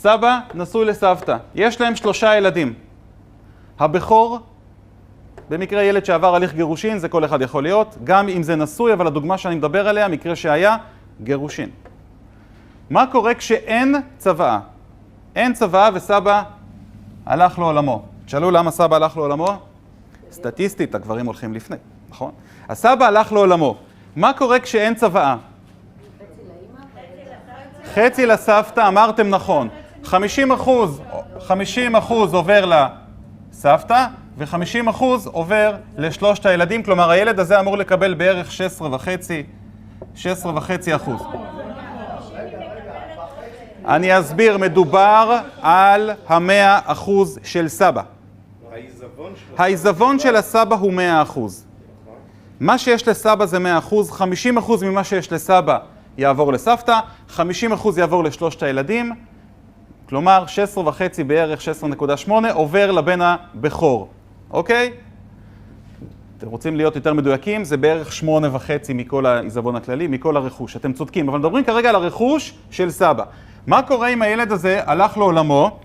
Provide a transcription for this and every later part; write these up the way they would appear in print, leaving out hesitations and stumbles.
סבא נשוי לסבתא, יש להם 3 ילדים. הבכור, במקרה ילד שעבר הליך גירושין, זה כל אחד יכול להיות, גם אם זה נשוי, אבל הדוגמה שאני מדבר עליה, מקרה שהיה גירושין. מה קורה כשאין צוואה? אין צוואה וסבא הלך לעולמו. תשאלו למה סבא הלך לעולמו? סטטיסטית, הגברים הולכים לפני, נכון? הסבא הלך לעולמו. מה קורה כשאין צוואה? חצי לסבתא, אמרתם נכון. 50% עובר לסבתא, ו50% עובר לשלושת הילדים, כלומר הילד הזה אמור לקבל בערך 16.5%. אני אסביר, מדובר על 100% של סבא. העיזבון של הסבא הוא 100%. מה שיש לסבא זה 100%, 50% ממה שיש לסבא יעבור לסבתא, 50% יעבור לשלושת הילדים, כלומר 16.5 בערך 16.8 עובר לבן הבכור, אוקיי? אתם רוצים להיות יותר מדויקים, זה בערך 8.5 מכל העיזבון הכללי, מכל הרכוש. אתם צודקים, אבל מדברים כרגע על הרכוש של סבא. מה קורה אם הילד הזה הלך לעולמו,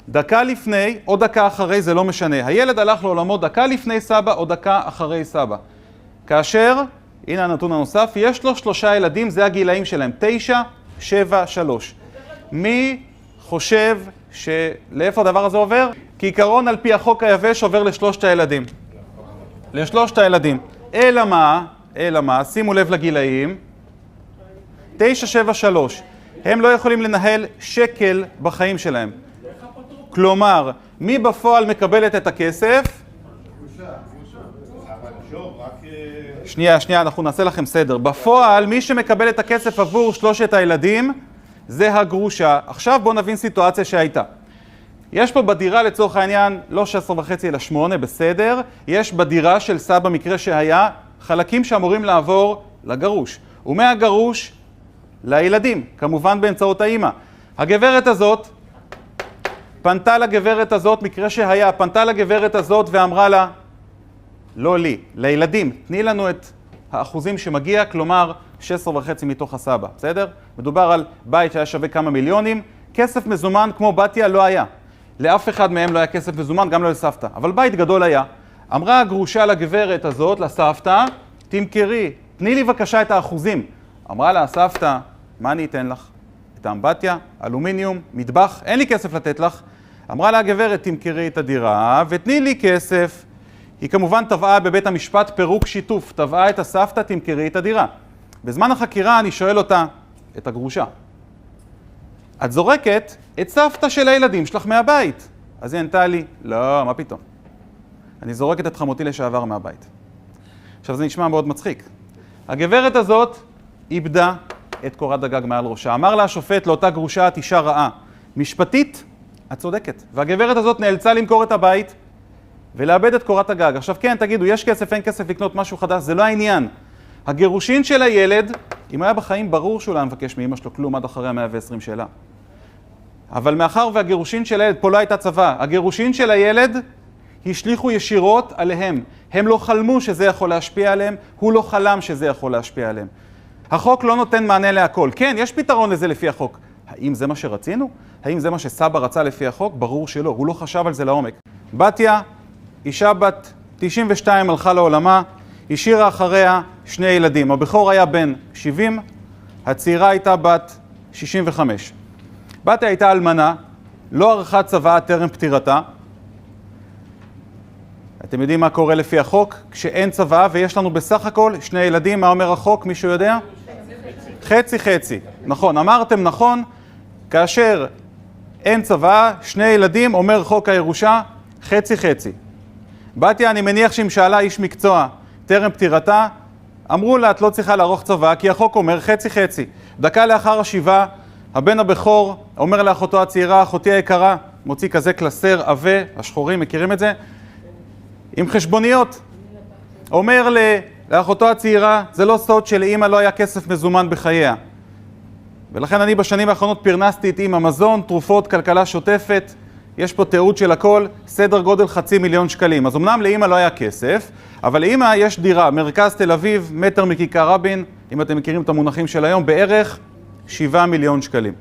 דקה לפני או דקה אחרי, זה לא משנה. הילד הלך לעולמו דקה לפני סבא או דקה אחרי סבא. כאשר, הנה הנתון הנוסף, יש לו 3 ילדים, זה הגילאים שלהם, 9, 7, 3. מי חושב לאיפה הדבר הזה עובר? כעיקרון על פי החוק היבש עובר לשלושת הילדים. לשלושת הילדים. אלא מה? שימו לב לגילאים. 9, 7, 3. הם לא יכולים לנהל שקל בחיים שלהם. כלומר, מי בפועל מקבלת את הכסף? שנייה, אנחנו נעשה לכם סדר. בפועל, מי שמקבל את הכסף עבור 3 הילדים, זה הגרושה. עכשיו בואו נבין סיטואציה שהייתה. יש פה בדירה לצורך העניין, לא 16.5 אלא 8, בסדר. יש בדירה של סבא מקרה שהיה חלקים שאמורים לעבור לגרוש. ומהגרוש לילדים, כמובן באמצעות האמא. הגברת הזאת פנתה לגברת הזאת, מקרה שהיה, פנתה לגברת הזאת ואמרה לה, לא לי, לילדים, תני לנו את האחוזים שמגיע, כלומר 16.5 מתוך הסבא, בסדר? מדובר על בית שהיה שווה כמה מיליונים, כסף מזומן כמו בתיה לא היה. לאף אחד מהם לא היה כסף מזומן, גם לא לסבתא, אבל בית גדול היה. אמרה הגרושה לגברת הזאת, לסבתא, תמכרי, תני לי בבקשה את האחוזים. אמרה לה, הסבתא, מה אני אתן לך? את האמבטיה, אלומיניום, מטבח, אין לי כסף לתת לך. אמרה לה הגברת, תמכרי את הדירה ותני לי כסף. היא כמובן תבעה בבית המשפט פירוק שיתוף, תבעה את הסבתא, תמכרי את הדירה. בזמן החקירה אני שואל אותה, את הגרושה, את זורקת את סבתא של הילדים שלך מהבית. אז היא ענתה לי, לא, מה פתאום? אני זורקת את חמותי לשעבר מהבית. עכשיו זה נשמע מאוד מצחיק. הגברת הזאת איבדה את קורת הגג מעל ראשה. אמר לה השופט לאותה גרושה, את אישה רעה. משפטית, את צודקת. והגברת הזאת נאלצה למכור את הבית ולאבד את קורת הגג. עכשיו כן, תגידו, יש כסף, אין כסף לקנות משהו חדש, זה לא העניין. הגירושין של הילד, אם היה בחיים ברור שהוא לא מבקש מאמא שלו כלום עד אחרי 120 שאלה. אבל מאחר והגירושין של הילד, פה לא הייתה צבא, הגירושין של הילד השליחו ישירות עליהם. הם לא חלמו שזה יכול להשפיע עליהם, הוא לא חלם שזה יכול להשפיע עליהם. החוק לא נותן מענה להכל. כן, יש פתרון לזה לפי החוק. האם זה מה שרצינו? האם זה מה שסבא רצה לפי החוק? ברור שלא, הוא לא חשב על זה לעומק. בתיה, אישה בת 92 הלכה לעולמה, השאירה אחריה 2 ילדים. הבכור היה בן 70, הצעירה הייתה בת 65. בתיה הייתה אלמנה, לא ערכה צוואה טרם פטירתה. אתם יודעים מה קורה לפי החוק? כשאין צוואה ויש לנו בסך הכל 2 ילדים, מה אומר החוק? מישהו יודע? חצי חצי. נכון, אמרתם נכון, כאשר אין צוואה, 2 ילדים, אומר חוק הירושה, חצי חצי. בתיה, אני מניח שאם שאלה איש מקצוע טרם פטירתה, אמרו לה, את לא צריכה לערוך צוואה, כי החוק אומר חצי חצי. דקה לאחר השבעה, הבן הבכור אומר לאחותו הצעירה, אחותי היקרה, מוציא כזה קלסר עבה, השחורים, מכירים את זה? עם חשבוניות. אומר לאחותו הצעירה, זה לא סוד שלאמא לא היה כסף מזומן בחייה. ולכן אני בשנים האחרונות פרנסתי את אמא מזון, תרופות, כלכלה שוטפת, יש פה תיעוד של הכל, סדר גודל 500,000 שקלים. אז אמנם לאמא לא היה כסף, אבל לאמא יש דירה, מרכז תל אביב, מטר מכיכר רבין, אם אתם מכירים את המונחים של היום, בערך 7 מיליון שקלים.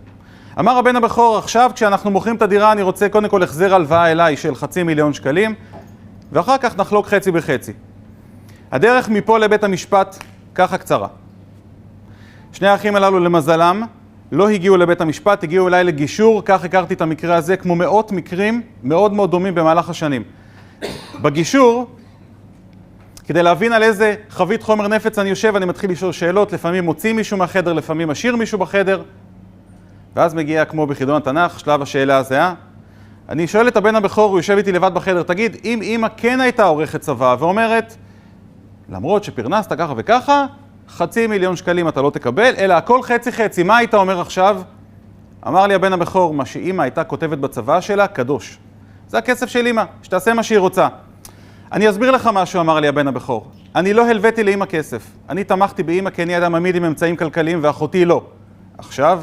אמר הבן הבכור, עכשיו כשאנחנו מוכרים את הדירה אני רוצה קודם כל החזר הלוואה אליי של 500,000 שקלים, ואחר כך נחלוק חצי בחצי. הדרך מפה לבית המשפט ככה קצרה. שני האחים הללו למזלם לא הגיעו לבית המשפט, הגיעו אליי לגישור, כך הכרתי את המקרה הזה, כמו מאות מקרים מאוד מאוד דומים במהלך השנים. בגישור, כדי להבין על איזה חבית חומר נפץ אני יושב, אני מתחיל לשאול שאלות, לפעמים מוציא מישהו מהחדר, לפעמים משאיר מישהו בחדר, ואז מגיע כמו בחידון התנ"ך, שלב השאלה הזהה. אני שואל את הבן הבכור, הוא יושב איתי לבד בחדר, תגיד, אם אמא כן הייתה עורכת צבא ואומרת, למרות שפרנסת ככה וככה, 500,000 שקלים אתה לא תקבל, אלא הכל חצי חצי, מה היית אומר עכשיו? אמר לי הבן הבכור, מה שאמא הייתה כותבת בצבא שלה, קדוש. זה הכסף של אמא, שתעשה מה שהיא רוצה. אני אסביר לך משהו, אמר לי הבן הבכור. אני לא הלוויתי לאמא כסף. אני תמכתי באמא כי אני אדם עמיד עם אמצעים כלכליים ואחותי לא. עכשיו,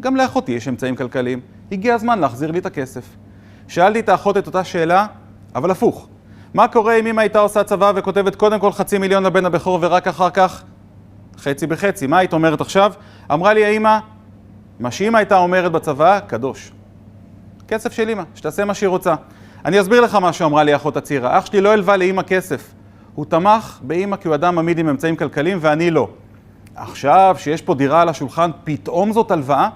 גם לאחותי יש אמצעים כלכליים. הגיע הזמן להחזיר לי את הכסף. שאלתי את האחות את אותה שאלה, אבל הפוך. מה קורה אם אמא הייתה עושה צבא וכותבת קודם כל 500,000 לבן הבכור ורק אחר כך חצי בחצי? מה היית אומרת עכשיו? אמרה לי האמא, מה שאמא הייתה אומרת בצבא, קדוש. כסף של אמא, שתעשה מה שהיא רוצה. אני אסביר לך מה שאמרה לי האחות הצעירה. אח שלי לא הלווה לאמא כסף. הוא תמך באמא כי הוא אדם עמיד עם אמצעים כלכליים ואני לא. עכשיו שיש פה דירה על השולחן, פתאום זאת הלוואה?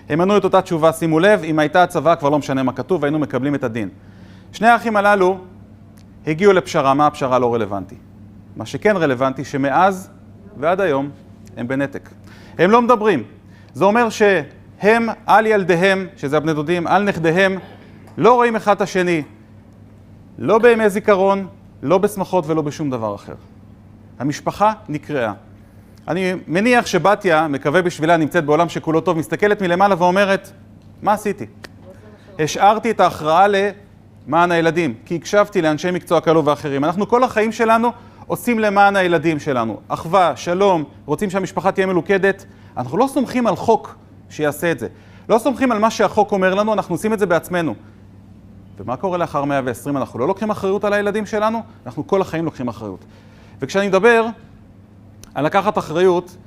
הם ענו את אותה תשובה, שימו לב, אם הייתה הצבא כבר לא משנה מה כתוב, היינו מקבלים את הדין. שני האחים הללו הגיעו לפשרה, מה הפשרה לא רלוונטי. מה שכן רלוונטי שמאז ועד היום הם בנתק. הם לא מדברים. זה אומר שהם על ילדיהם, שזה הבני דודים, על נכדיהם, לא רואים אחד את השני, לא בימי זיכרון, לא בשמחות ולא בשום דבר אחר. המשפחה נקראה. אני מניח שבתיה, מקווה בשבילה, נמצאת בעולם שכולו טוב, מסתכלת מלמעלה ואומרת, מה עשיתי? השארתי את ההכרעה למען הילדים, כי הקשבתי לאנשי מקצוע כאלו ואחרים. אנחנו כל החיים שלנו עושים למען הילדים שלנו. אחווה, שלום, רוצים שהמשפחה תהיה מלוכדת. אנחנו לא סומכים על חוק שיעשה את זה. לא סומכים על מה שהחוק אומר לנו, אנחנו עושים את זה בעצמנו. ומה קורה לאחר 120? אנחנו לא לוקחים אחריות על הילדים שלנו, אנחנו כל החיים לוקחים אחריות. וכשאני מדבר על לקחת אחריות,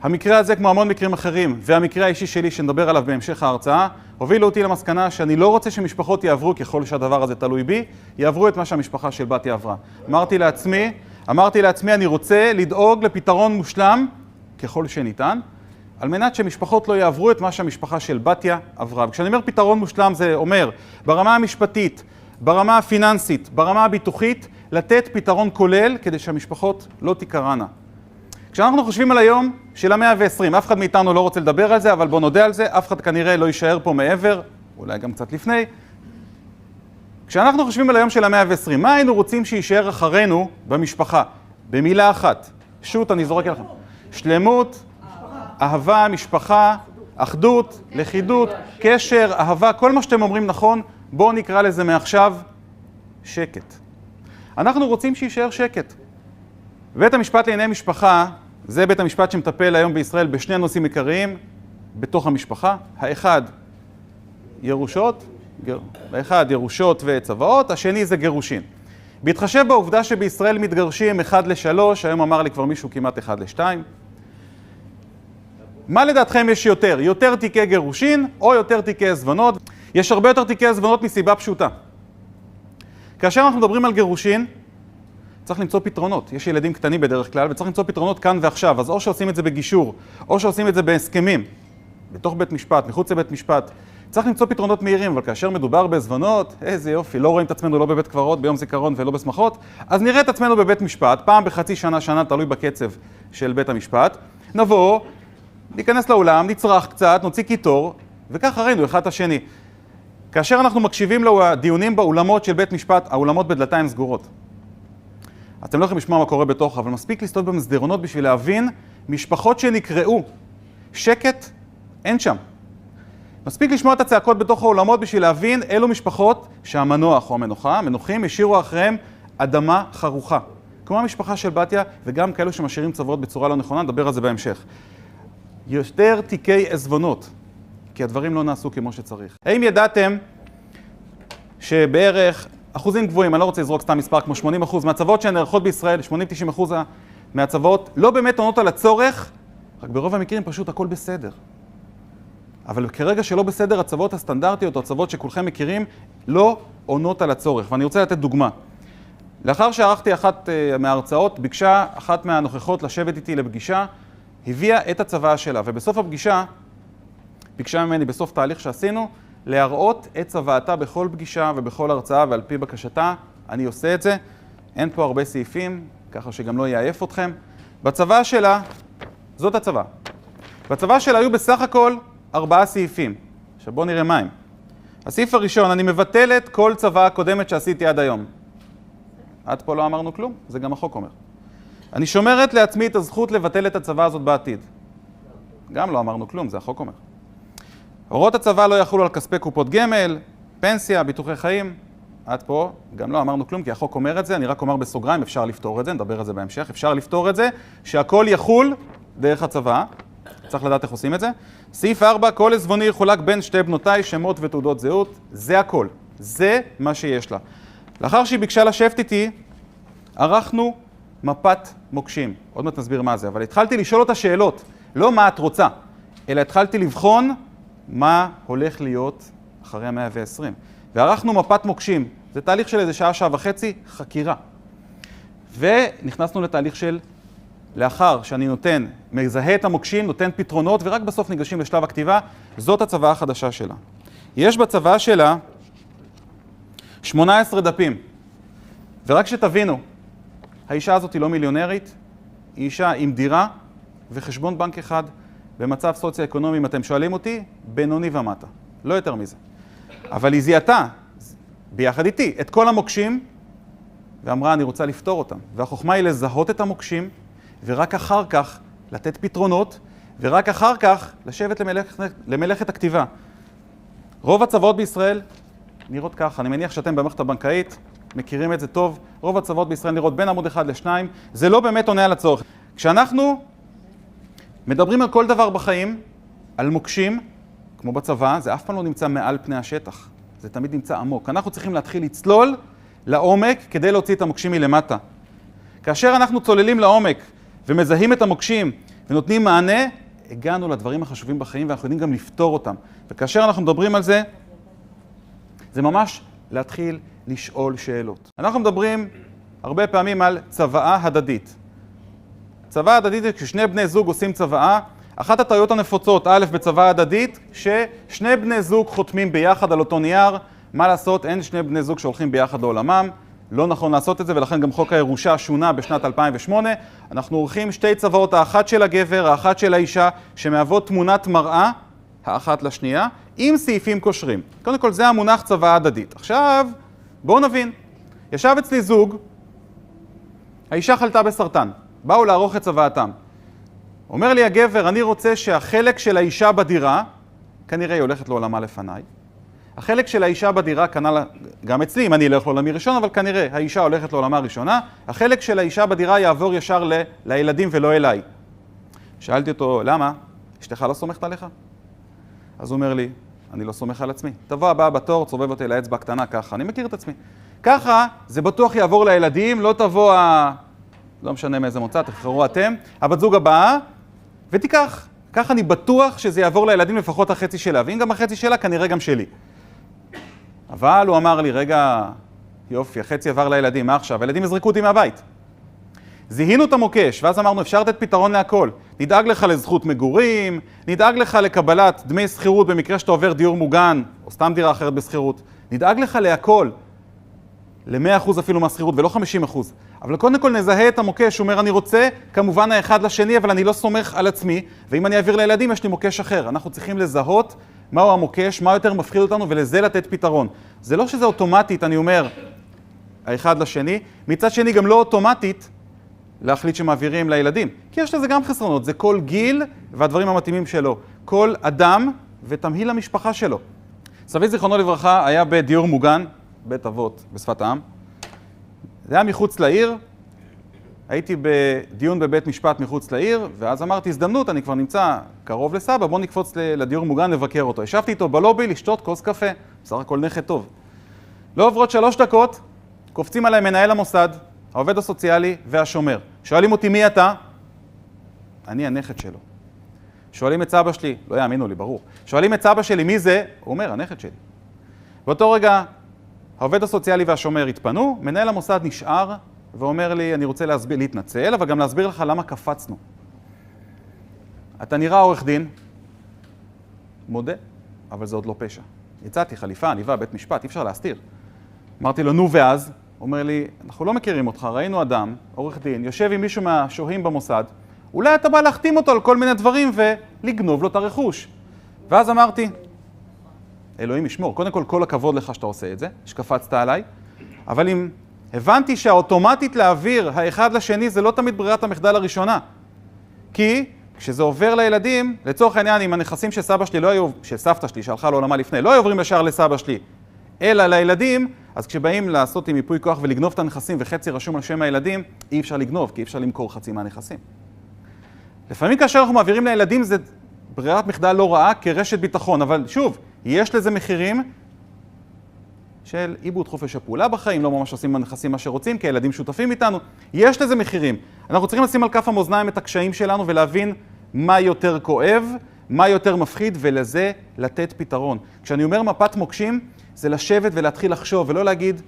המקרה הזה כמו המון מקרים אחרים, והמקרה האישי שלי שנדבר עליו בהמשך ההרצאה, הובילו אותי למסקנה שאני לא רוצה שמשפחות יעברו, ככל שהדבר הזה תלוי בי, יעברו את מה שהמשפחה של בתיה עברה. אמרתי לעצמי, אני רוצה לדאוג לפתרון מושלם, ככל שניתן, על מנת שמשפחות לא יעברו את מה שהמשפחה של בתיה עברה. וכשאני אומר פתרון מושלם זה אומר, ברמה המשפטית, ברמה הפיננסית, ברמה הביטוחית, לתת פתרון כולל כדי שהמשפחות לא תיקרנה. כשאנחנו חושבים על היום של ה-120, אף אחד מאיתנו לא רוצה לדבר על זה, אבל בוא נודה על זה, אף אחד כנראה לא יישאר פה מעבר, אולי גם קצת לפני. כשאנחנו חושבים על היום של ה-120, מה היינו רוצים שיישאר אחרינו במשפחה? במילה אחת. שוט, אני זורק לכם. שלמות, אהבה, משפחה, אחדות, לכידות, קשר, אהבה, כל מה שאתם אומרים נכון, בואו נקרא לזה מעכשיו שקט. אנחנו רוצים שיישאר שקט. בית המשפט לענייני משפחה, זה בית המשפט שמטפל היום בישראל בשני נושאים עיקריים בתוך המשפחה. האחד, ירושות וצוואות, השני זה גירושין. בהתחשב בעובדה שבישראל מתגרשים 1-3, היום אמר לי כבר מישהו כמעט 1-2. מה לדעתכם יש יותר? יותר תיקי גירושין או יותר תיקי עזבונות? יש הרבה יותר תיקי עזבונות מסיבה פשוטה. כאשר אנחנו מדברים על גירושין, צריך למצוא פתרונות. יש ילדים קטנים בדרך כלל, וצריך למצוא פתרונות כאן ועכשיו. אז או שעושים את זה בגישור, או שעושים את זה בהסכמים, בתוך בית משפט, מחוץ לבית משפט. צריך למצוא פתרונות מהירים, אבל כאשר מדובר בעזבונות, איזה יופי, לא רואים את עצמנו לא בבית קברות, ביום זיכרון ולא בשמחות, אז נראה את עצמנו בבית משפט, פעם בחצי שנה, שנה, תלוי בקצב של בית המשפט. נבוא, ניכנס לאולם, נצרח קצת, נוציא קיטור, וכך ראינו אחד את השני. כאשר אנחנו מקשיבים לדיונים באולמות של בית משפט, האולמות בדלתיים סגורות. אתם לא יכולים לשמוע מה קורה בתוך, אבל מספיק לסתות במסדרונות בשביל להבין משפחות שנקראו. שקט, אין שם. מספיק לשמוע את הצעקות בתוך האולמות בשביל להבין אילו משפחות שהמנוח או המנוחים השאירו אחריהם אדמה חרוכה. כמו המשפחה של בתיה וגם כאלו שמשאירים צוואות בצורה לא נכונה, נדבר על זה בהמשך. יותר תיקי עזבונות, כי הדברים לא נעשו כמו שצריך. האם ידעתם שבערך אחוזים גבוהים, אני לא רוצה לזרוק סתם מספר כמו 80% מהצוואות שנערכות בישראל, 80-90% מהצוואות לא באמת עונות על הצורך, רק ברוב המקרים פשוט הכל בסדר. אבל כרגע שלא בסדר הצוות הסטנדרטיות או הצוות שכולכם מכירים, לא עונות על הצורך. ואני רוצה לתת דוגמה. לאחר שערכתי אחת מההרצאות, ביקשה אחת מהנוכחות לשבת איתי לפגישה, הביאה את הצוואה שלה, ובסוף הפגישה, ביקשה ממני בסוף תהליך שעשינו, להראות את צוואתה בכל פגישה ובכל הרצאה, ועל פי בקשתה, אני עושה את זה. אין פה הרבה סעיפים, ככה שגם לא יעייף אתכם. בצוואה שלה, זאת הצוואה. בצוואה שלה היו בסך הכל 4 סעיפים. עכשיו בואו נראה מהם. הסעיף הראשון, אני מבטלת כל צוואה קודמת שעשיתי עד היום. עד פה לא אמרנו כלום, זה גם החוק אומר. אני שומרת לעצמי את הזכות לבטל את הצוואה הזאת בעתיד. גם לא אמרנו כלום, זה החוק אומר. הוראות הצוואה לא יחולו על כספי קופות גמל, פנסיה, ביטוחי חיים. עד פה גם לא אמרנו כלום, כי החוק אומר את זה, אני רק אומר בסוגריים, אפשר לפתור את זה, נדבר על זה בהמשך, אפשר לפתור את זה, שהכל יחול דרך הצוואה. צריך לדעת איך עושים את זה. סעיף 4, כל עזבוני יחולק בין שתי בנותיי, שמות ותעודות זהות. זה הכל. זה מה שיש לה. לאחר שהיא ביקשה לשבת איתי, ערכנו מפת מוקשים. עוד מעט נסביר מה זה, אבל התחלתי לשאול אותה שאלות. לא מה את רוצה, אלא התחלתי לבחון מה הולך להיות אחרי 120. וערכנו מפת מוקשים. זה תהליך של איזה שעה, שעה וחצי, חקירה. ונכנסנו לתהליך של לאחר שאני מזהה את המוקשים, נותן פתרונות, ורק בסוף ניגשים לשלב הכתיבה. זאת הצוואה החדשה שלה. יש בצוואה שלה 18 דפים. ורק שתבינו, האישה הזאת היא לא מיליונרית, היא אישה עם דירה וחשבון בנק אחד, במצב סוציו-אקונומי, אם אתם שואלים אותי, בינוני ומטה. לא יותר מזה. אבל היא זיהתה, ביחד איתי, את כל המוקשים, ואמרה, אני רוצה לפתור אותם. והחוכמה היא לזהות את המוקשים, ורק אחר כך לתת פתרונות, ורק אחר כך לשבת למלאכת הכתיבה. רוב הצוואות בישראל נראות ככה. אני מניח שאתם במערכת הבנקאית מכירים את זה טוב. רוב הצוואות בישראל נראות בין עמוד 1 ל-2. זה לא באמת עונה על הצורך. כשאנחנו מדברים על כל דבר בחיים, על מוקשים, כמו בצבא, זה אף פעם לא נמצא מעל פני השטח. זה תמיד נמצא עמוק. אנחנו צריכים להתחיל לצלול לעומק כדי להוציא את המוקשים מלמטה. כאשר אנחנו צוללים לעומק ומזהים את המוקשים ונותנים מענה, הגענו לדברים החשובים בחיים ואנחנו יודעים גם לפתור אותם. וכאשר אנחנו מדברים על זה, זה ממש להתחיל לשאול שאלות. אנחנו מדברים הרבה פעמים על צוואה הדדית. צוואה הדדית זה כששני בני זוג עושים צוואה. אחת הטעויות הנפוצות, א', בצוואה הדדית, ששני בני זוג חותמים ביחד על אותו נייר. מה לעשות? אין שני בני זוג שהולכים ביחד לעולמם. לא נכון לעשות את זה, ולכן גם חוק הירושה שונה בשנת 2008. אנחנו עורכים שתי צוואות, האחת של הגבר, האחת של האישה, שמהוות תמונת מראה, האחת לשנייה, עם סעיפים קושרים. קודם כל, זה המונח צוואה הדדית. עכשיו, בואו נבין. ישב אצלי זוג, האישה חלתה בסרטן. באו לערוך את צוואתם. אומר לי הגבר, אני רוצה שהחלק של האישה בדירה, כנראה היא הולכת לעולמה לפניי, החלק של האישה בדירה, כנ"ל גם אצלי, אם אני אלך לעולמי ראשון, אבל כנראה האישה הולכת לעולמה ראשונה, החלק של האישה בדירה יעבור ישר לילדים ולא אליי. שאלתי אותו, למה? אשתך לא סומכת עליך? אז הוא אומר לי, אני לא סומך על עצמי. תבוא הבאה בתור, צובב אותי לאצבע קטנה ככה, אני מכיר את עצמי. ככה, זה בטוח יעבור לילדים, לא תבוא לא משנה מאיזה מוצא, תבחרו אתם, הבת זוג הבאה, ותיקח. ככה אני בטוח שזה יעבור לילדים לפחות החצי שלה, ואם גם החצי שלה, כנראה גם שלי. אבל הוא אמר לי, רגע, יופי, החצי עבר לילדים, מה עכשיו? הילדים יזרקו אותי מהבית. זיהינו את המוקש, ואז אמרנו, אפשר לתת פתרון להכל. נדאג לך לזכות מגורים, נדאג לך לקבלת דמי שכירות במקרה שאתה עובר דיור מוגן, או סתם דירה אחרת בשכירות. נדאג לך להכל, ל-100% אפילו מהשכירות, ולא 50%. אבל קודם כל נזהה את המוקש, הוא אומר, אני רוצה כמובן האחד לשני, אבל אני לא סומך על עצמי, ואם אני אעביר לילדים, יש לי מוקש אחר. אנחנו צריכים לזהות מהו המוקש, מה יותר מפחיד אותנו, ולזה לתת פתרון. זה לא שזה אוטומטית, אני אומר, האחד לשני, מצד שני גם לא אוטומטית להחליט שמעבירים לילדים. כי יש לזה גם חסרונות, זה כל גיל והדברים המתאימים שלו. כל אדם ותמהיל המשפחה שלו. סבי זיכרונו לברכה היה בדיור מוגן, בית אבות בשפת העם. זה היה מחוץ לעיר, הייתי בדיון בבית משפט מחוץ לעיר, ואז אמרתי, הזדמנות, אני כבר נמצא קרוב לסבא, בוא נקפוץ לדיור מוגן לבקר אותו. ישבתי איתו בלובי לשתות כוס קפה, בסך הכל נכד טוב. לא עוברות 3 דקות, קופצים עליי מנהל המוסד, העובד הסוציאלי והשומר. שואלים אותי מי אתה? אני הנכד שלו. שואלים את סבא שלי, לא יאמינו לי, ברור. שואלים את סבא שלי, מי זה? הוא אומר, הנכד שלי. באותו רגע, העובד הסוציאלי והשומר התפנו, מנהל המוסד נשאר ואומר לי, אני רוצה להתנצל, אבל גם להסביר לך למה קפצנו. אתה נראה עורך דין, מודה, אבל זה עוד לא פשע. יצאתי, חליפה, עניבה, בית משפט, אי אפשר להסתיר. אמרתי לו, נו ואז? הוא אומר לי, אנחנו לא מכירים אותך, ראינו אדם, עורך דין, יושב עם מישהו מהשוהים במוסד, אולי אתה בא להחתים אותו על כל מיני דברים ולגנוב לו את הרכוש. ואז אמרתי, אלוהים ישמור, קודם כל הכבוד לך שאתה עושה את זה, שקפצת עליי, אבל אם הבנתי שהאוטומטית להעביר האחד לשני זה לא תמיד ברירת המחדל הראשונה. כי כשזה עובר לילדים, לצורך העניין, אם הנכסים של סבא שלי לא היו, של סבתא שלי שהלכה לעולמה לפני, לא היו עוברים ישר לסבא שלי, אלא לילדים, אז כשבאים לעשות עם ייפוי כוח ולגנוב את הנכסים וחצי רשום על שם הילדים, אי אפשר לגנוב, כי אי אפשר למכור חצי מהנכסים. לפעמים כאשר אנחנו מעבירים לילדים זה ברירת מחדל לא רעה כרשת ביטחון, אבל שוב, יש לזה מחירים של איבוד חופש הפעולה בחיים, לא ממש עושים בנכסים מה שרוצים, כי הילדים שותפים איתנו, יש לזה מחירים. אנחנו צריכים לשים על כף המאזניים את הקשיים שלנו ולהבין מה יותר כואב, מה יותר מפחיד, ולזה לתת פתרון. כשאני אומר מפת מוקשים, זה לשבת ולהתחיל לחשוב, ולא להגיד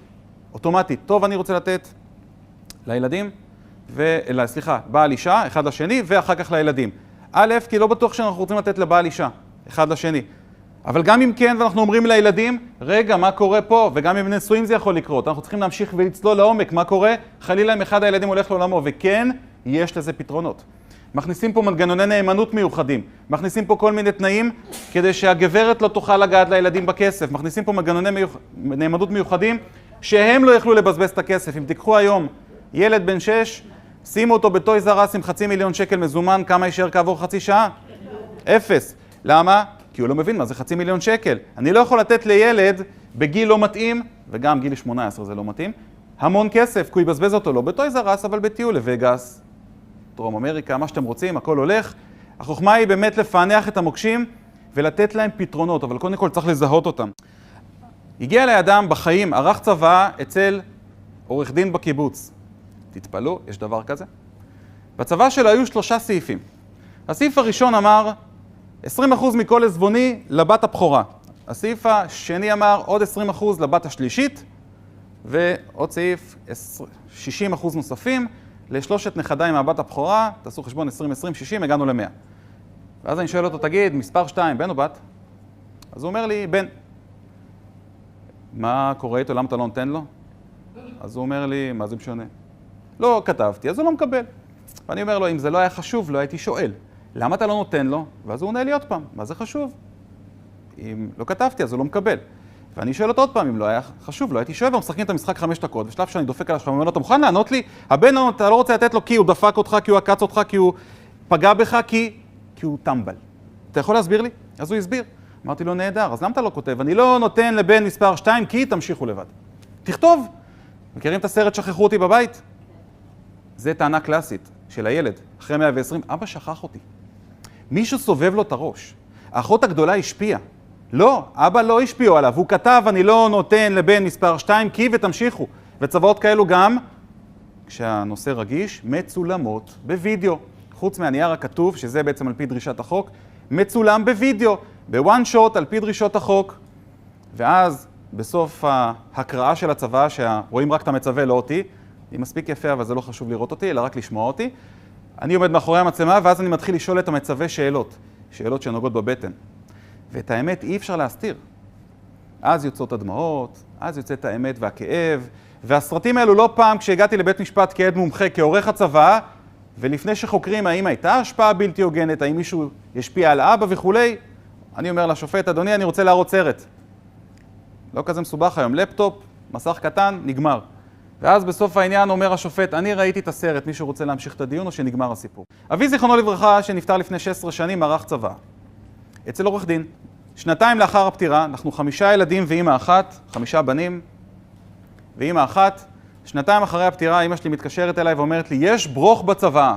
אוטומטית, טוב, אני רוצה לתת לילדים, בעל אישה, אחד לשני, ואחר כך לילדים. א', כי לא בטוח שאנחנו רוצים לתת לבעל אישה, אחד לשני. אבל גם אם כן, ואנחנו אומרים לילדים, רגע, מה קורה פה? וגם אם נשואים זה יכול לקרות. אנחנו צריכים להמשיך ולצלול לעומק, מה קורה? חלילה אם אחד הילדים הולך לעולמו, וכן, יש לזה פתרונות. מכניסים פה מנגנוני נאמנות מיוחדים, מכניסים פה כל מיני תנאים כדי שהגברת לא תוכל לגעת לילדים בכסף, מכניסים פה מנגנוני נאמנות מיוחדים שהם לא יכלו לבזבז את הכסף. אם תיקחו היום ילד בן 6, שימו אותו בטויז אר אס עם 500,000 שקל מזומן, כמה יישאר כעבור חצי שעה? 0. למה? כי הוא לא מבין מה זה 500,000 שקל. אני לא יכול לתת לילד בגיל לא מתאים, וגם גיל 18 זה לא מתאים, המון כסף, כי הוא יבזבז אותו לא בטויז אר אס, אבל בטיול לווגאס, דרום אמריקה, מה שאתם רוצים, הכל הולך. החוכמה היא באמת לפענח את המוקשים ולתת להם פתרונות, אבל קודם כל צריך לזהות אותם. הגיע לאדם בחיים, ערך צבא אצל עורך דין בקיבוץ. תתפלו, יש דבר כזה. בצבא שלו היו 3 סעיפים. הסעיף הראשון אמר, 20% מכל עזבוני לבת הבכורה. הסעיף השני אמר, עוד 20% לבת השלישית, ועוד סעיף, 60% נוספים, לשלושת נכדיי מהבת הבכורה, תעשו חשבון 20, 60, הגענו ל100. ואז אני שואל אותו, תגיד, מספר 2, בן או בת? אז הוא אומר לי, בן. מה קורה איתו? למה אתה לא נותן לו? אז הוא אומר לי, מה זה משנה? לא כתבתי, אז הוא לא מקבל. ואני אומר לו, אם זה לא היה חשוב, לא הייתי שואל. למה אתה לא נותן לו? ואז הוא עונה לי עוד פעם, מה זה חשוב? אם לא כתבתי, אז הוא לא מקבל. ואני שואל אותו עוד פעם, אם לא היה חשוב, לא הייתי שואל, והם משחקים את המשחק 5 דקות, בשלב שאני דופק על השכם, אומר לו, אתה מוכן לענות לי? הבן, אתה לא רוצה לתת לו כי הוא דפק אותך, כי הוא עקץ אותך, כי הוא פגע בך, כי הוא טמבל. אתה יכול להסביר לי? אז הוא הסביר. אמרתי לו, נהדר, אז למה אתה לא כותב? אני לא נותן לבן מספר 2, כי תמשיכו לבד. תכתוב. מכירים את הסרט שכחו אותי בבית? זה טענה קלאסית של הילד. אחרי 120, אבא שכח אותי. מישהו סובב לו את הראש. האחות הגדולה השפיעה. לא, אבא לא השפיעו עליו. הוא כתב, אני לא נותן לבן מספר 2, כי ותמשיכו. וצוואות כאלו גם, כשהנושא רגיש, מצולמות בווידאו. חוץ מהנייר הכתוב, שזה בעצם על פי דרישת החוק, מצולם בווידאו, בוואן שוט על פי דרישות החוק. ואז בסוף ההקראה של הצבא, שרואים רק את המצווה, לא אותי, היא מספיק יפה, אבל זה לא חשוב לראות אותי, אלא רק לשמוע אותי. אני עומד מאחורי המצלמה, ואז אני מתחיל לשאול את המצווה שאלות שנוגעות בבטן. ואת האמת אי אפשר להסתיר. אז יוצאות הדמעות, אז יוצאת האמת והכאב, והסרטים האלו לא פעם כשהגעתי לבית משפט כעד מומחה, כעורך הצבא, ולפני שחוקרים האם הייתה השפעה בלתי הוגנת, האם מישהו ישפיע על אבא וכולי, אני אומר לשופט, אדוני, אני רוצה להראות סרט. לא כזה מסובך היום, לפטופ, מסך קטן, נגמר. ואז בסוף העניין אומר השופט, אני ראיתי את הסרט, מישהו רוצה להמשיך את הדיון או שנגמר הסיפור. אבי זיכרונו לברכה, שנפטר לפני 16 שנים, ערך צבא. אצל עורך דין. 2 לאחר הפטירה, אנחנו 5 ילדים ואמא אחת, 5 בנים ואמא אחת. 2 אחרי הפטירה, אמא שלי מתקשרת אליי ואומרת לי, יש ברוך בצבא.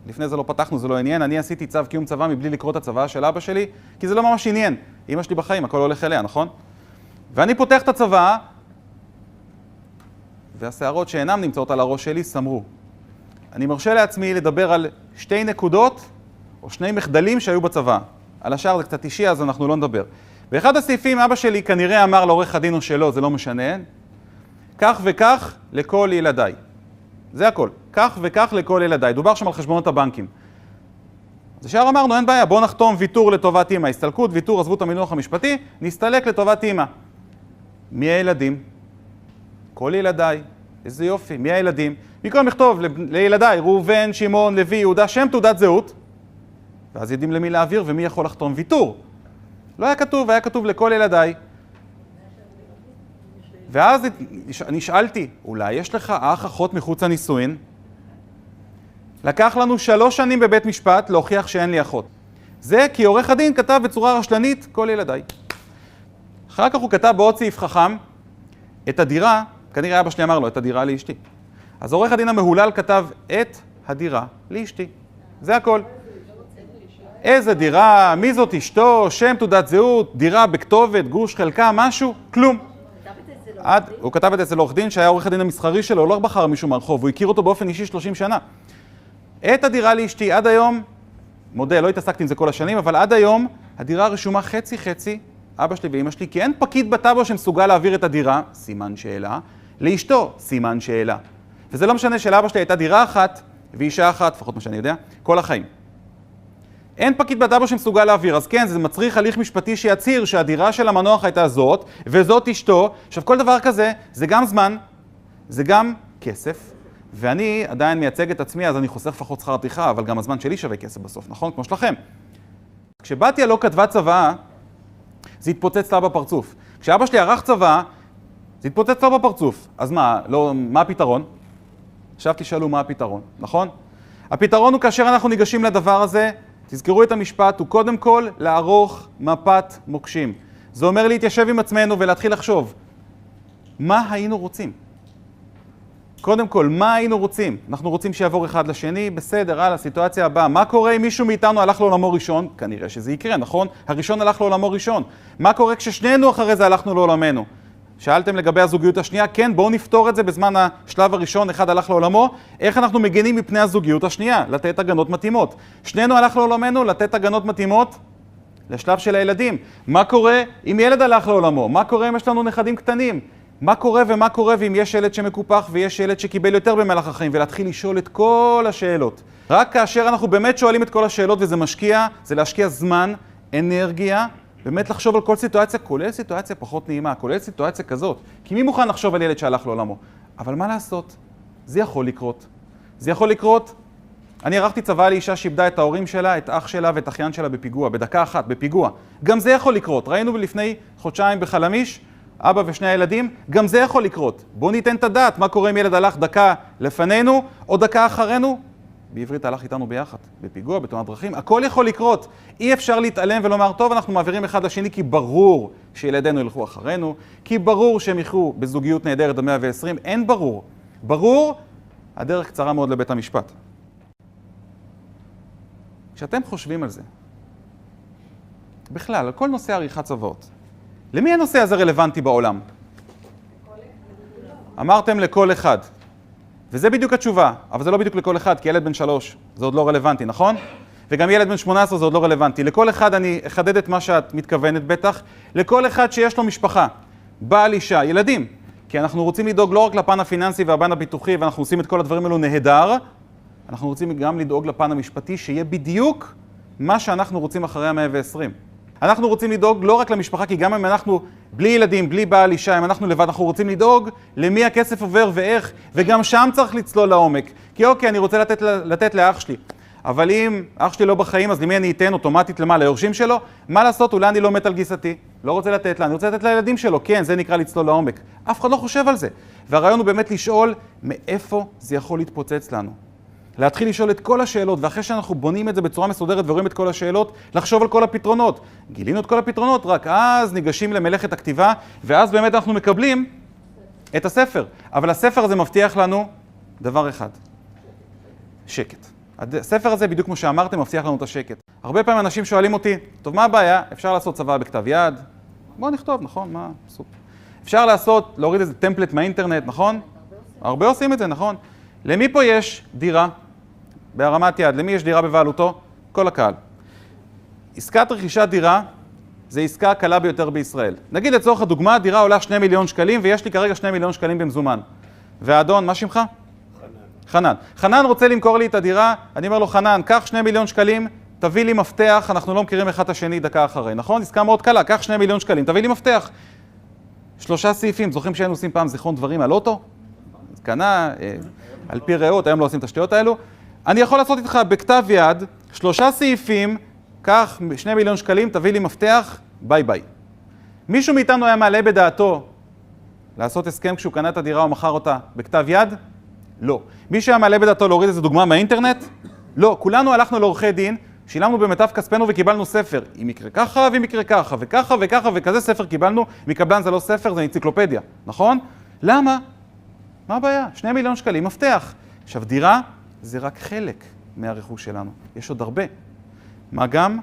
לפני זה לא פתחנו, זה לא עניין. אני עשיתי צו קיום צבא מבלי לקרוא את הצבא של אבא שלי, כי זה לא ממש עניין. אמא שלי בחיים, הכל הולך אליה, נכון? ואני פותח את הצבא, והשערות שאינם נמצאות על הראש שלי סמרו. אני מרשה לעצמי לדבר על 2 נקודות, או שני מחדלים שהיו בצבא. על השאר זה קצת אישי, אז אנחנו לא נדבר. באחד הסעיפים אבא שלי כנראה אמר לעורך הדין או שלא, זה לא משנה. כך וכך לכל ילדיי. זה הכל. כך וכך לכל ילדיי. דובר שם על חשבונות הבנקים. אז השאר אמרנו, אין בעיה, בואו נחתום ויתור לטובת אמא. הסתלקות, ויתור, עזבו את המינוח המשפטי, נסתלק לטובת אמא. מי הילדים? כל ילדיי. איזה יופי, מי הילדים? במקום לכתוב לילדיי, ראובן, שמעון, לוי, יהודה, שם תעודת זהות. ואז יודעים למי להעביר ומי יכול לחתום ויתור. לא היה כתוב, היה כתוב לכל ילדיי. ואז נשאלתי, אולי יש לך אח אחות מחוץ לנישואין? לקח לנו 3 שנים בבית משפט להוכיח שאין לי אחות. זה כי עורך הדין כתב בצורה רשלנית כל ילדיי. אחר כך הוא כתב בעוד סעיף חכם את הדירה, כנראה אבא שלי אמר לו, את הדירה לאשתי. אז עורך הדין המהולל כתב את הדירה לאשתי. זה הכל. איזה דירה, מי זאת אשתו, שם תעודת זהות, דירה בכתובת, גוש, חלקה, משהו, כלום. הוא כתב את זה אצל עורך דין שהיה עורך הדין המסחרי שלו, הוא לא בחר מישהו מהרחוב, הוא הכיר אותו באופן אישי 30 שנה. את הדירה לאשתי, עד היום, מודה, לא התעסקתי עם זה כל השנים, אבל עד היום הדירה רשומה חצי-חצי, אבא שלי ואמא שלי, כי אין פקיד בטאבו שמסוגל להעביר את הדירה, סימן שאלה, לאשתו, סימן שאלה. וזה לא משנה שלאבא שלי הייתה דירה אחת ואישה אחת, לפחות מה שאני יודע, כל החיים. אין פקיד בטאבו שמסוגל להעביר, אז כן, זה מצריך הליך משפטי שיצהיר שהדירה של המנוח הייתה זאת, וזאת אשתו. עכשיו, כל דבר כזה, זה גם זמן, זה גם כסף, ואני עדיין מייצג את עצמי, אז אני חוסך לפחות שכר טרחה, אבל גם הזמן שלי שווה כסף בסוף, נכון? כמו שלכם. כשבתיה לא כתבה צבא, זה התפוצץ לה בפרצוף. כשאבא שלי ערך צבא, זה התפוצץ לה בפרצוף. אז מה, לא, מה הפתרון? עכשיו תשאלו מה הפתרון, נכון? הפתרון הוא כאשר אנחנו ניגשים לדבר הזה, תזכרו את המשפט, הוא קודם כל לערוך מפת מוקשים. זה אומר להתיישב עם עצמנו ולהתחיל לחשוב, מה היינו רוצים? קודם כל, מה היינו רוצים? אנחנו רוצים שיעבור אחד לשני, בסדר, הלאה, סיטואציה הבאה. מה קורה אם מישהו מאיתנו הלך לעולמו ראשון? כנראה שזה יקרה, נכון? הראשון הלך לעולמו ראשון. מה קורה כששנינו אחרי זה הלכנו לעולמנו? שאלתם לגבי הזוגיות השנייה? כן, בואו נפתור את זה בזמן השלב הראשון, אחד הלך לעולמו. איך אנחנו מגנים מפני הזוגיות השנייה? לתת הגנות מתאימות. שנינו הלך לעולמנו, לתת הגנות מתאימות לשלב של הילדים. מה קורה אם ילד הלך לעולמו? מה קורה אם יש לנו נכדים קטנים? מה קורה ומה קורה ואם יש ילד שמקופח ויש ילד שקיבל יותר במהלך החיים, ולהתחיל לשאול את כל השאלות. רק כאשר אנחנו באמת שואלים את כל השאלות וזה משקיע, זה להשקיע זמן, אנרגיה, באמת לחשוב על כל סיטואציה, כולל סיטואציה פחות נעימה, כולל סיטואציה כזאת. כי מי מוכן לחשוב על ילד שהלך לעולמו? אבל מה לעשות? זה יכול לקרות. זה יכול לקרות. אני ערכתי צבא לאישה שאיבדה את ההורים שלה, את אח שלה ואת אחיין שלה בפיגוע, בדקה אחת, בפיגוע. גם זה יכול לקרות. ראינו לפני חודשיים בחלמיש, אבא ושני הילדים, גם זה יכול לקרות. בואו ניתן את הדעת, מה קורה אם ילד הלך דקה לפנינו או דקה אחרינו? בעברית הלך איתנו ביחד, בפיגוע, בתאונת דרכים, הכל יכול לקרות. אי אפשר להתעלם ולומר, טוב, אנחנו מעבירים אחד לשני, כי ברור שילדינו ילכו אחרינו, כי ברור שהם יחו בזוגיות נהדרת ב-120, אין ברור. ברור, הדרך קצרה מאוד לבית המשפט. כשאתם חושבים על זה, בכלל, על כל נושא עריכת צוואות, למי הנושא הזה רלוונטי בעולם? אמרתם לכל אחד. וזה בדיוק התשובה, אבל זה לא בדיוק לכל אחד, כי ילד בן 3 זה עוד לא רלוונטי, נכון? וגם ילד בן 18 זה עוד לא רלוונטי. לכל אחד אני אחדד את מה שאת מתכוונת בטח. לכל אחד שיש לו משפחה, בעל אישה, ילדים. כי אנחנו רוצים לדאוג לא רק לפן הפיננסי והפן הביטוחי, ואנחנו עושים את כל הדברים האלו נהדר, אנחנו רוצים גם לדאוג לפן המשפטי, שיהיה בדיוק מה שאנחנו רוצים אחרי ה-120. אנחנו רוצים לדאוג לא רק למשפחה, כי גם אם אנחנו בלי ילדים, בלי בעל אישה, אם אנחנו לבד, אנחנו רוצים לדאוג למי הכסף עובר ואיך, וגם שם צריך לצלול לעומק. כי אוקיי, אני רוצה לתת לאח שלי, אבל אם אח שלי לא בחיים, אז למי אני אתן אוטומטית למה? ליורשים שלו? מה לעשות? אולי אני לא מת על גיסתי, לא רוצה לתת לה, אני רוצה לתת לילדים שלו, כן, זה נקרא לצלול לעומק. אף אחד לא חושב על זה. והרעיון הוא באמת לשאול מאיפה זה יכול להתפוצץ לנו. להתחיל לשאול את כל השאלות, ואחרי שאנחנו בונים את זה בצורה מסודרת ורואים את כל השאלות, לחשוב על כל הפתרונות. גילינו את כל הפתרונות, רק אז ניגשים למלאכת הכתיבה, ואז באמת אנחנו מקבלים את הספר. אבל הספר הזה מבטיח לנו דבר אחד, שקט. הספר הזה, בדיוק כמו שאמרתם, מבטיח לנו את השקט. הרבה פעמים אנשים שואלים אותי, טוב, מה הבעיה? אפשר לעשות צבא בכתב יד? בוא נכתוב, נכון? מה? סופר. אפשר לעשות, להוריד איזה טמפלט מהאינטרנט, נכון? הרבה עושים את זה, נכון? למי פה יש דירה? בהרמת יד, למי יש דירה בבעלותו? כל הקהל. עסקת רכישת דירה זה עסקה הקלה ביותר בישראל. נגיד לצורך הדוגמה, דירה עולה 2 מיליון שקלים, ויש לי כרגע 2 מיליון שקלים במזומן. והאדון, מה שמך? חנן. חנן רוצה למכור לי את הדירה, אני אומר לו, חנן, קח 2 מיליון שקלים, תביא לי מפתח, אנחנו לא מכירים אחד את השני דקה אחרי, נכון? עסקה מאוד קלה, קח 2 מיליון שקלים, תביא לי מפתח. 3 סעיפים, זוכרים שהיינו עושים פעם זיכרון דברים על אוטו? אז קנה, על פי ראות, היום לא עושים את השטויות האלו. אני יכול לעשות איתך בכתב יד, 3 סעיפים, קח 2 מיליון שקלים, תביא לי מפתח, ביי ביי. מישהו מאיתנו היה מעלה בדעתו לעשות הסכם כשהוא קנה את הדירה או מכר אותה בכתב יד? לא. מישהו היה מעלה בדעתו להוריד איזו דוגמה מהאינטרנט? לא. כולנו הלכנו לעורכי דין, שילמנו במיטב כספנו וקיבלנו ספר. אם יקרה ככה ואם יקרה ככה וככה וככה וכזה ספר קיבלנו, מקבלן זה לא ספר, זה אנציקלופדיה. נכון? למה? מה הבעיה? 2 מיליון שקלים, מפתח. עכשיו, דירה זה רק חלק מהרכוש שלנו. יש עוד הרבה. מה גם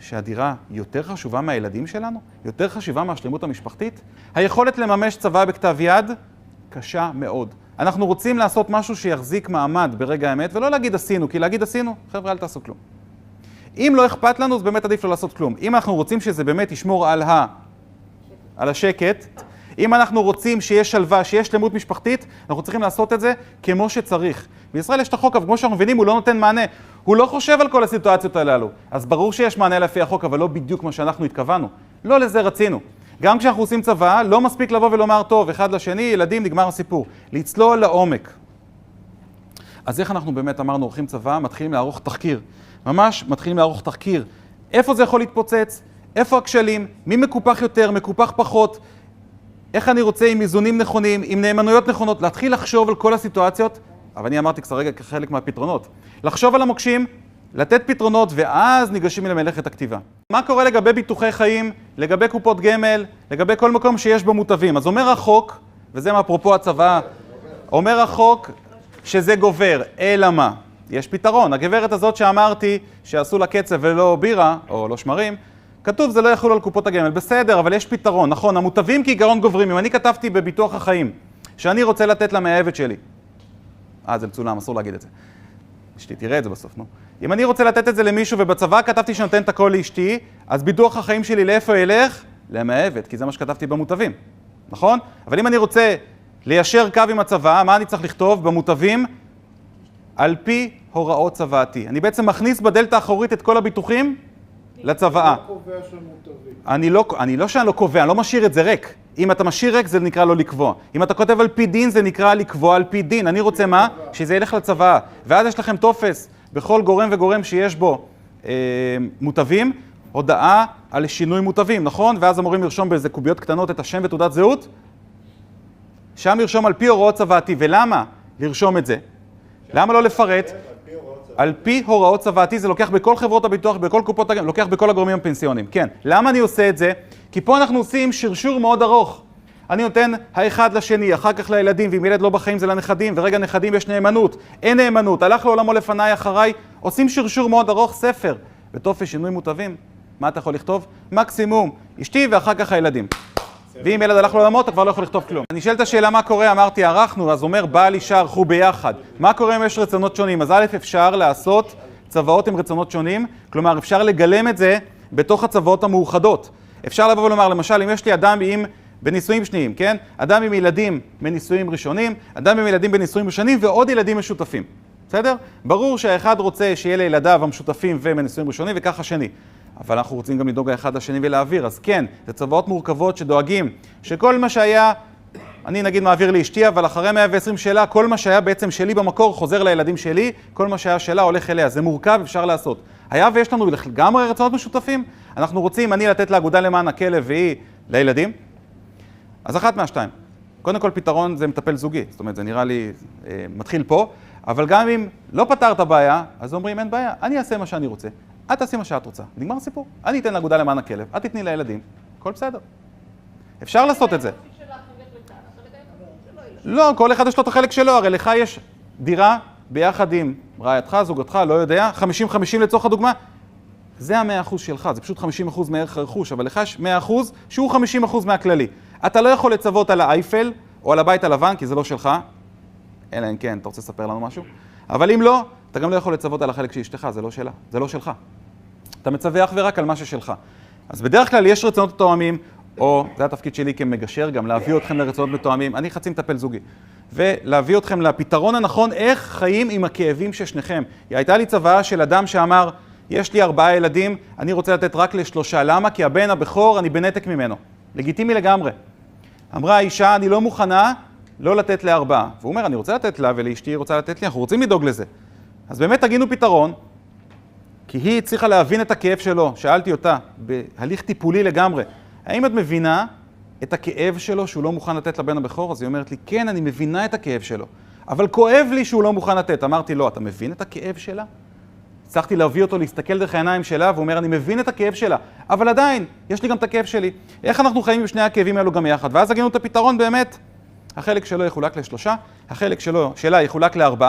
שהדירה יותר חשובה מהילדים שלנו? יותר חשובה מהשלמות המשפחתית? היכולת לממש צוואה בכתב יד קשה מאוד. אנחנו רוצים לעשות משהו שיחזיק מעמד ברגע האמת, ולא להגיד עשינו, כי להגיד עשינו, חבר'ה, אל תעשו כלום. אם לא אכפת לנו, אז באמת עדיף לא לעשות כלום. אם אנחנו רוצים שזה באמת ישמור על השקט, אם אנחנו רוצים שיש שלווה, שיש שלמות משפחתית, אנחנו צריכים לעשות את זה כמו שצריך. בישראל יש את החוק, אבל כמו שאנחנו מבינים, הוא לא נותן מענה. הוא לא חושב על כל הסיטואציות הללו. אז ברור שיש מענה לפי החוק, אבל לא בדיוק מה שאנחנו התכוונו. לא לזה רצינו. גם כשאנחנו עושים צבא, לא מספיק לבוא ולומר טוב, אחד לשני, ילדים, נגמר הסיפור. לצלול לעומק. אז איך אנחנו באמת אמרנו, עורכים צבא, מתחילים לערוך תחקיר. ממש מתחילים לערוך תחקיר. איפה זה יכול להתפוצץ? איפה הכשלים? מי מקופח יותר, מקופח פחות? איך אני רוצה עם איזונים נכונים, עם נאמנויות נכונות, להתחיל לחשוב על כל הסיטואציות, אבל אני אמרתי כרגע כחלק מהפתרונות. לחשוב על המוקשים, לתת פתרונות, ואז ניגשים למלאכת הכתיבה. מה קורה לגבי ביטוחי חיים, לגבי קופות גמל, לגבי כל מקום שיש בו מוטבים? אז אומר החוק, וזה מאפרופו הצבא, אומר החוק שזה גובר, אלא מה? יש פתרון. הגברת הזאת שאמרתי שעשו לה קצב ולא בירה, או לא שמרים, כתוב זה לא יחול על קופות הגמל. בסדר, אבל יש פתרון. נכון, המוטבים כעיקרון גוברים. אם אני כתבתי בביטוח החיים שאני רוצה לתת למאהבת שלי, זה מצולם, אסור להגיד את זה. אשתי, תראה את זה בסוף, נו. אם אני רוצה לתת את זה למישהו ובצבא כתבתי שנותן את הכל לאשתי, אז ביטוח החיים שלי לאיפה ילך? למאהבת, כי זה מה שכתבתי במוטבים. נכון? אבל אם אני רוצה ליישר קו עם הצבא, מה אני צריך לכתוב במוטבים? על פי הוראות צוואתי. אני בעצם מכניס בדלת האחורית את כל הביטוחים לצוואה. אני לא קובע של מוטבים. אני לא קובע, אני לא משאיר את זה ריק. אם אתה משאיר ריק זה נקרא לא לקבוע. אם אתה כותב על פי דין זה נקרא לקבוע על פי דין. אני רוצה מה? שזה ילך לצוואה. ואז יש לכם טופס בכל גורם וגורם שיש בו מוטבים, הודעה על שינוי מוטבים, נכון? ואז אמורים לרשום באיזה קוביות קטנות את השם ותעודת זהות. שם לרשום על פי הוראות צוואתי. ולמה לרשום את זה? למה לא לפרט? על פי הוראות צוואתי, זה לוקח בכל חברות הביטוח, בכל קופות הגמל, לוקח בכל הגורמים הפנסיוניים. כן. למה אני עושה את זה? כי פה אנחנו עושים שרשור מאוד ארוך. אני נותן האחד לשני, אחר כך לילדים, ואם ילד לא בחיים זה לנכדים, ורגע נכדים יש נאמנות. אין נאמנות, הלך לעולמו לפניי, אחריי. עושים שרשור מאוד ארוך, ספר. בטופס שינוי מוטבים, מה אתה יכול לכתוב? מקסימום, אשתי ואחר כך הילדים. ואם ילד הלך לעולמו, אתה כבר לא יכול לכתוב כלום. אני שואל את השאלה מה קורה, אמרתי, ערכנו, אז אומר, בעל אישה ערכו ביחד. מה קורה אם יש רצונות שונים? אז א', אפשר לעשות צוואות עם רצונות שונים, כלומר, אפשר לגלם את זה בתוך הצוואות המאוחדות. אפשר לבוא ולומר, למשל, אם יש לי אדם בנישואים שניים, כן? אדם עם ילדים בנישואים ראשונים, אדם עם ילדים בנישואים ראשונים, ועוד ילדים משותפים. בסדר? ברור שהאחד רוצה שיהיה לילדיו המשותפים ובנישואים ראשונים, וכך השני. אבל אנחנו רוצים גם לדאוג האחד לשני ולהעביר. אז כן, זה צוואות מורכבות שדואגים שכל מה שהיה, אני נגיד מעביר לאשתי, אבל אחרי 120 שאלה, כל מה שהיה בעצם שלי במקור חוזר לילדים שלי, כל מה שהיה שלה הולך אליה. זה מורכב, אפשר לעשות. היה ויש לנו גם רצונות משותפים, אנחנו רוצים, אני לתת לאגודה למען הכלב והיא לילדים. אז אחת מהשתיים. קודם כל פתרון זה מטפל זוגי, זאת אומרת, זה נראה לי מתחיל פה, אבל גם אם לא פתרת בעיה, אז אומרים אין בעיה, אני אעשה מה שאני רוצה. את תעשי מה שאת רוצה. נגמר הסיפור. אני אתן לאגודה למען הכלב, את תתני לילדים. הכל בסדר. אפשר לעשות את זה. לא, כל אחד יש לו את החלק שלו. הרי לך יש דירה ביחד עם רעייתך, זוגתך, לא יודע, 50-50 לצורך הדוגמה. זה ה-100% שלך, זה פשוט 50% מערך הרכוש, אבל לך יש 100% שהוא 50% מהכללי. אתה לא יכול לצוות על האייפל או על הבית הלבן, כי זה לא שלך. אלא אם כן, אתה רוצה לספר לנו משהו? אבל אם לא, אתה גם לא יכול לצוות על החלק של אשתך, זה לא שלה, זה לא שלך. אתה מצווה אך ורק על מה ששלך. אז בדרך כלל יש רצונות מתואמים, או זה התפקיד שלי כמגשר, גם להביא אתכם לרצונות מתואמים, אני חצי מטפל זוגי. ולהביא אתכם לפתרון הנכון, איך חיים עם הכאבים של שניכם. הייתה לי צוואה של אדם שאמר, יש לי 4 ילדים, אני רוצה לתת רק ל3, למה? כי הבן הבכור, אני בנתק ממנו. לגיטימי לגמרי. אמרה האישה, אני לא מוכנה לא לתת ל4. והוא אומר, אני רוצה לתת לה ולאשתי רוצה לתת לי, אנחנו רוצים לדאוג לזה. אז באמת תגינו פתרון, כי היא צריכה להבין את הכאב שלו. שאלתי אותה, בהליך טיפולי לגמרי, האם את מבינה את הכאב שלו שהוא לא מוכן לתת לבן הבכור? אז היא אומרת לי, כן, אני מבינה את הכאב שלו, אבל כואב לי שהוא לא מוכן לתת. אמרתי, לא, אתה מבין את הכאב שלה? הצלחתי להביא אותו להסתכל דרך העיניים שלה, והוא אומר, אני מבין את הכאב שלה, אבל עדיין, יש לי גם את הכאב שלי. איך אנחנו חיים עם שני הכאבים האלו גם יחד? ואז הגינו את הפתרון באמת. החלק שלו יחולק ל3, החלק שלה יחולק ל4,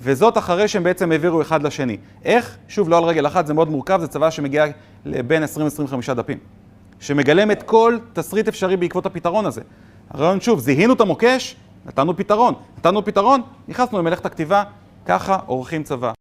וזאת אחרי שהם בעצם העבירו אחד לשני. איך? שוב, לא על רגל אחת, זה מאוד מורכב, זה צבא שמגיע לבין 20-25 דפים. שמגלם את כל תסריט אפשרי בעקבות הפתרון הזה. הרעיון שוב, זיהינו את המוקש, נתנו פתרון, נכנסנו למלאכת הכתיבה, ככה עורכים צבא.